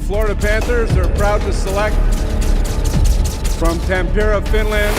Florida Panthers are proud to select from Tampere, Finland,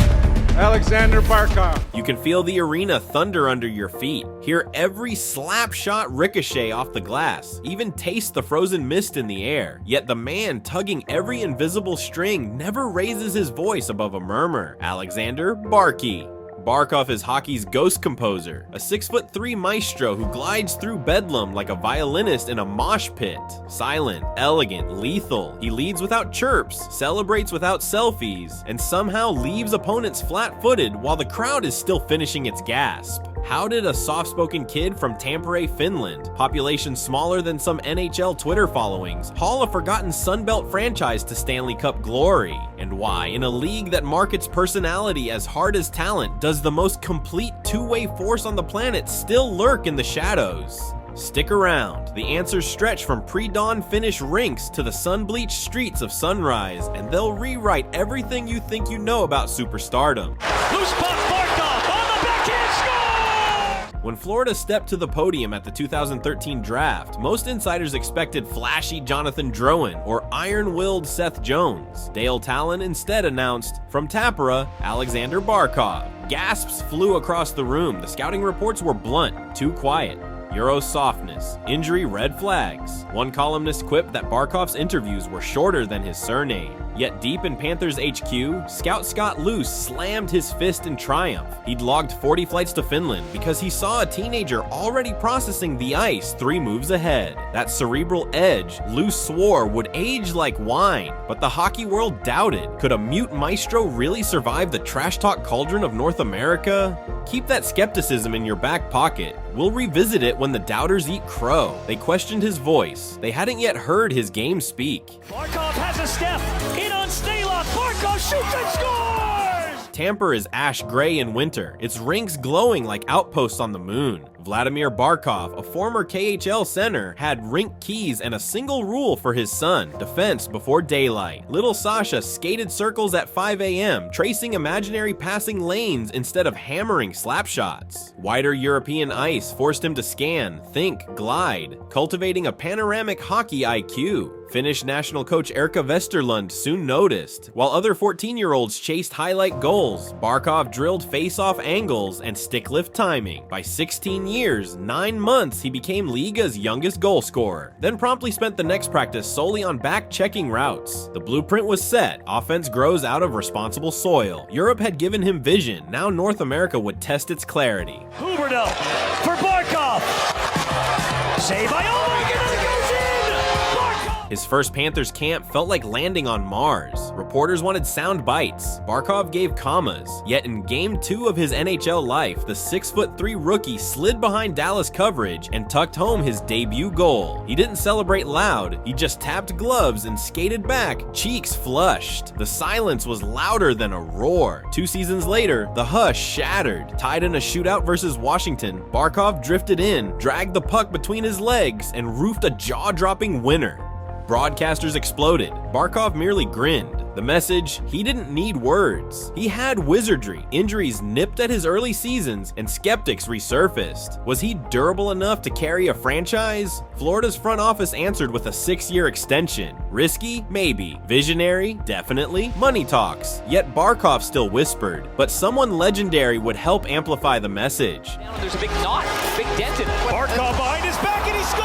Aleksander Barkov. You can feel the arena thunder under your feet, hear every slap shot ricochet off the glass, even taste the frozen mist in the air. Yet the man tugging every invisible string never raises his voice above a murmur. Aleksander Barky. Barkov is hockey's ghost composer, a 6'3" maestro who glides through bedlam like a violinist in a mosh-pit. Silent, elegant, lethal, he leads without chirps, celebrates without selfies, and somehow leaves opponents flat-footed while the crowd is still finishing its gasp. How did a soft-spoken kid from Tampere, Finland, population smaller than some NHL Twitter followings, haul a forgotten Sunbelt franchise to Stanley Cup glory? And why, in a league that markets personality as hard as talent, does the most complete two-way force on the planet still lurk in the shadows? Stick around. The answers stretch from pre-dawn Finnish rinks to the sun-bleached streets of Sunrise, and they'll rewrite everything you think you know about superstardom. Loose puck, Barkov on the backhand score! When Florida stepped to the podium at the 2013 draft, most insiders expected flashy Jonathan Drouin or iron-willed Seth Jones. Dale Talon instead announced, from Tampere, Aleksander Barkov. Gasps flew across the room. The scouting reports were blunt, too quiet. Euro softness, injury red flags. One columnist quipped that Barkov's interviews were shorter than his surname. Yet deep in Panthers HQ, scout Scott Luce slammed his fist in triumph. He'd logged 40 flights to Finland because he saw a teenager already processing the ice 3 moves ahead. That cerebral edge, Luce swore, would age like wine, but the hockey world doubted. Could a mute maestro really survive the trash talk cauldron of North America? Keep that skepticism in your back pocket. We'll revisit it when the doubters eat crow. They questioned his voice. They hadn't yet heard his game speak. Barkov has a step, in on Stalock, Barkov shoots and scores! Tampere is ash gray in winter, its rinks glowing like outposts on the moon. Vladimir Barkov, a former KHL center, had rink keys and a single rule for his son: defense before daylight. Little Sasha skated circles at 5 a.m., tracing imaginary passing lanes instead of hammering slap shots. Wider European ice forced him to scan, think, glide, cultivating a panoramic hockey IQ. Finnish national coach Erkka Westerlund soon noticed. While other 14-year-olds chased highlight goals, Barkov drilled face-off angles and stick-lift timing. By 16 years, 9 months, he became Liga's youngest goal scorer, then promptly spent the next practice solely on back-checking routes. The blueprint was set. Offense grows out of responsible soil. Europe had given him vision. Now North America would test its clarity. Huberdeau for Barkov! Save by Aleksander, and it goes in! Barkov! His first Panthers camp felt like landing on Mars. Reporters wanted sound bites. Barkov gave commas. Yet in Game 2 of his NHL life, the 6'3" rookie slid behind Dallas coverage and tucked home his debut goal. He didn't celebrate loud. He just tapped gloves and skated back, cheeks flushed. The silence was louder than a roar. 2 seasons later, the hush shattered. Tied in a shootout versus Washington, Barkov drifted in, dragged the puck between his legs, and roofed a jaw-dropping winner. Broadcasters exploded. Barkov merely grinned. The message: he didn't need words. He had wizardry. Injuries nipped at his early seasons, and skeptics resurfaced. Was he durable enough to carry a franchise? Florida's front office answered with a 6-year extension. Risky? Maybe. Visionary? Definitely. Money talks. Yet Barkov still whispered. But someone legendary would help amplify the message. There's a big knot, big dent in it. Barkov behind his back and he scores!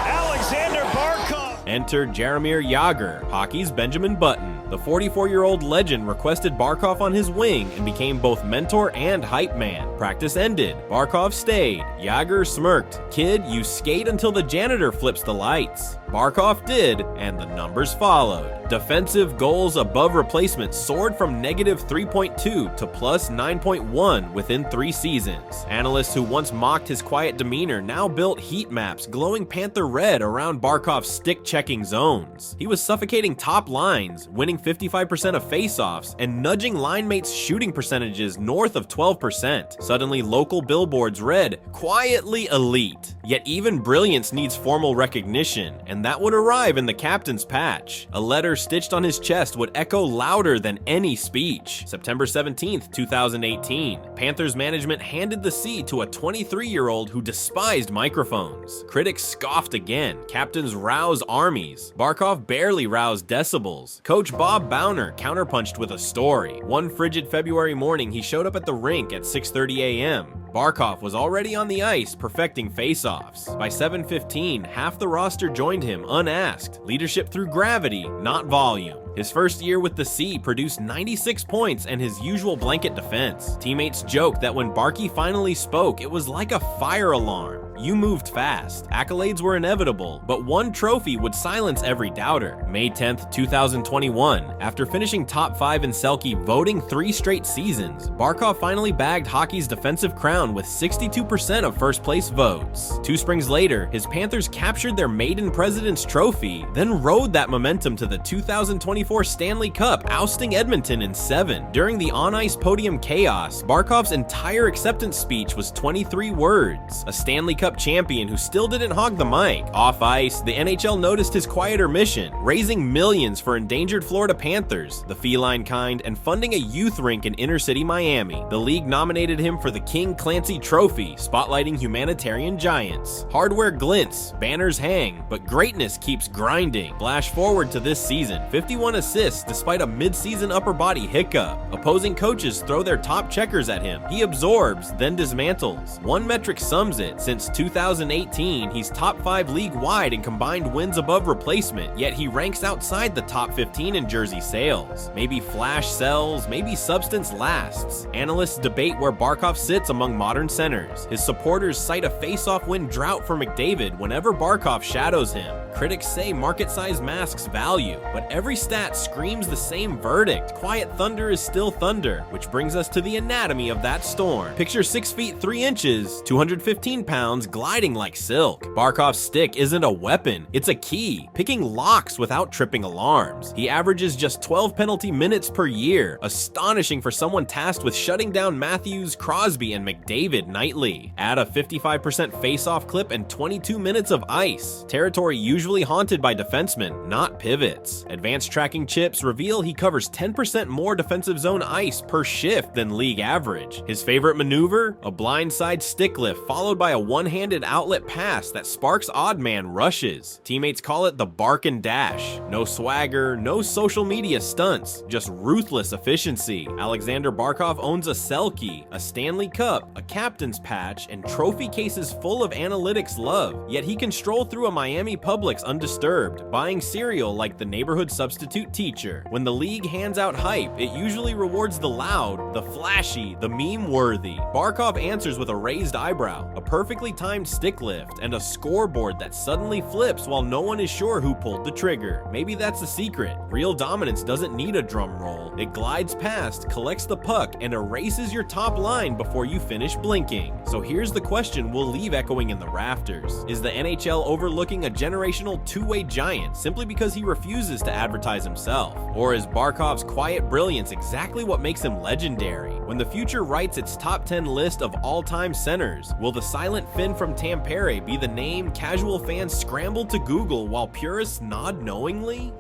Aleksander Barkov! Enter Jaromir Jagr, hockey's Benjamin Button. The 44-year-old legend requested Barkov on his wing and became both mentor and hype man. Practice ended. Barkov stayed. Jagr smirked. "Kid, you skate until the janitor flips the lights." Barkov did, and the numbers followed. Defensive goals above replacement soared from -3.2 to +9.1 within 3 seasons. Analysts who once mocked his quiet demeanor now built heat maps glowing Panther red around Barkov's stick-checking zones. He was suffocating top lines, winning 55% of faceoffs, and nudging line mates' shooting percentages north of 12%. Suddenly, local billboards read, "Quietly elite." Yet even brilliance needs formal recognition, and that would arrive in the captain's patch. A letter stitched on his chest would echo louder than any speech. September 17th, 2018. Panthers management handed the C to a 23-year-old who despised microphones. Critics scoffed again. Captains rouse armies. Barkov barely roused decibels. Coach Bob Bowner counterpunched with a story. One frigid February morning, he showed up at the rink at 6:30 a.m. Barkov was already on the ice, perfecting faceoffs. By 7:15, half the roster joined him unasked. Leadership through gravity, not volume. His first year with the C produced 96 points and his usual blanket defense. Teammates joked that when Barky finally spoke, it was like a fire alarm. You moved fast. Accolades were inevitable, but one trophy would silence every doubter. May 10th, 2021. After finishing top 5 in Selke voting 3 straight seasons, Barkov finally bagged hockey's defensive crown with 62% of first place votes. 2 springs later, his Panthers captured their maiden President's Trophy, then rode that momentum to the 2024 Stanley Cup, ousting Edmonton in 7. During the on-ice podium chaos, Barkov's entire acceptance speech was 23 words. A Stanley Cup champion who still didn't hog the mic. Off ice, the NHL noticed his quieter mission, raising millions for endangered Florida Panthers, the feline kind, and funding a youth rink in inner-city Miami. The league nominated him for the King Clancy Trophy, spotlighting humanitarian giants. Hardware glints, banners hang, but greatness keeps grinding. Flash forward to this season, 51 assists despite a mid-season upper body hiccup. Opposing coaches throw their top checkers at him. He absorbs, then dismantles. One metric sums it: since 2018, he's top 5 league-wide in combined wins above replacement, yet he ranks outside the top 15 in jersey sales. Maybe flash sells, maybe substance lasts. Analysts debate where Barkov sits among modern centers. His supporters cite a face-off win drought for McDavid whenever Barkov shadows him. Critics say market-size masks value, but every stat screams the same verdict. Quiet thunder is still thunder, which brings us to the anatomy of that storm. Picture 6 feet 3 inches, 215 pounds, gliding like silk. Barkov's stick isn't a weapon, it's a key, picking locks without tripping alarms. He averages just 12 penalty minutes per year, astonishing for someone tasked with shutting down Matthews, Crosby, and McDavid nightly. Add a 55% face-off clip and 22 minutes of ice. Territory usually haunted by defensemen, not pivots. Advanced tracking chips reveal he covers 10% more defensive zone ice per shift than league average. His favorite maneuver? A blindside stick lift followed by a one-handed outlet pass that sparks odd man rushes. Teammates call it the bark and dash. No swagger, no social media stunts, just ruthless efficiency. Aleksander Barkov owns a Selke, a Stanley Cup, a captain's patch, and trophy cases full of analytics love, yet he can stroll through a Miami Publix undisturbed, buying cereal like the neighborhood substitute teacher. When the league hands out hype, it usually rewards the loud, the flashy, the meme-worthy. Barkov answers with a raised eyebrow, a perfectly timed stick lift, and a scoreboard that suddenly flips while no one is sure who pulled the trigger. Maybe that's the secret. Real dominance doesn't need a drum roll. It glides past, collects the puck, and erases your top line before you finish blinking. So here's the question we'll leave echoing in the rafters. Is the NHL overlooking a generational two-way giant simply because he refuses to advertise himself? Or is Barkov's quiet brilliance exactly what makes him legendary? When the future writes its top 10 list of all-time centers, will the silent Finn from Tampere be the name casual fans scramble to Google while purists nod knowingly?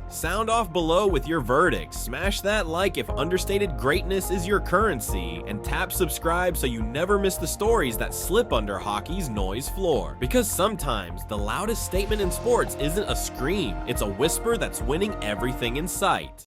Sound off below with your verdict, smash that like if understated greatness is your currency, and tap subscribe so you never miss the stories that slip under hockey's noise floor. Because sometimes, the loudest statement in sports isn't a scream, it's a whisper that's winning everything in sight.